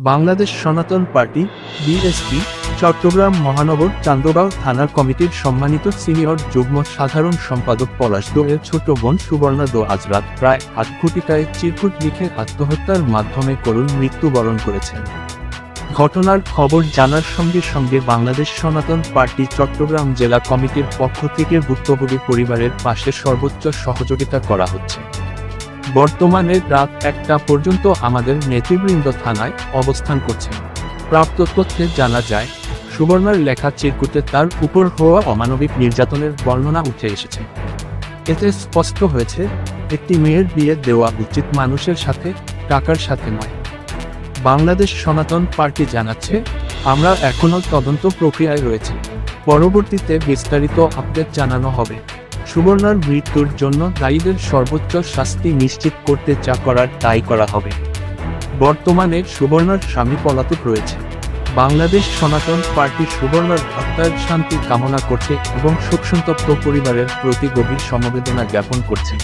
বাংলাদেশ সনাতন party BSP Chittagong মহানগর চান্দগাঁও থানার কমিটির সম্মানিত সিনিয়র যুগ্ম সাধারণ সম্পাদক পলাশ দোয়ের ছোট বোন সুবর্ণা দো আজ রাত প্রায় ৮ কোটিকায় চিরকুট লিখে আত্মহত্যার মাধ্যমে করুণ মৃত্যুবরণ করেছেন। ঘটনার খবর জানার সঙ্গে সঙ্গে বাংলাদেশ সনাতন পার্টি চট্টগ্রাম জেলা কমিটির পক্ষ থেকে ভুক্তভোগী পরিবারের পাশে সর্বোচ্চ সহযোগিতা করা হচ্ছে। বর্তমানে রাত ১টা পর্যন্ত আমাদের নেতৃবৃন্দ থানায় অবস্থান করছেন। প্রাপ্ত তথ্যে জানা যায়, সুবর্ণার লেখা চিরকুটে তার উপর হওয়া অমানবিক নির্যাতনের বর্ণনা উঠে এসেছে। এতে স্পষ্ট হয়েছে, একটি মেয়ের বিয়ে দেওয়া উচিত মানুষের সাথে, টাকার সাথে নয়। বাংলাদেশ সনাতন পার্টি জানাচ্ছে, আমরা এখনও তদন্ত প্রক্রিয়ায় রয়েছি। পরবর্তীতে বিস্তারিত আপডেট জানানো হবে। সুবর্ণার মৃত্যুর জন্য দায়ীদের সর্বোচ্চ শাস্তি নিশ্চিত করতে যা করার তাই করা হবে। বর্তমানে সুবর্ণার স্বামী পলাতক রয়েছে। বাংলাদেশ সনাতন পার্টি সুবর্ণার হত্যার শান্তি কামনা করছে এবং শোকসন্তপ্ত পরিবারের প্রতি গভীর সমবেদনা জ্ঞাপন করছে।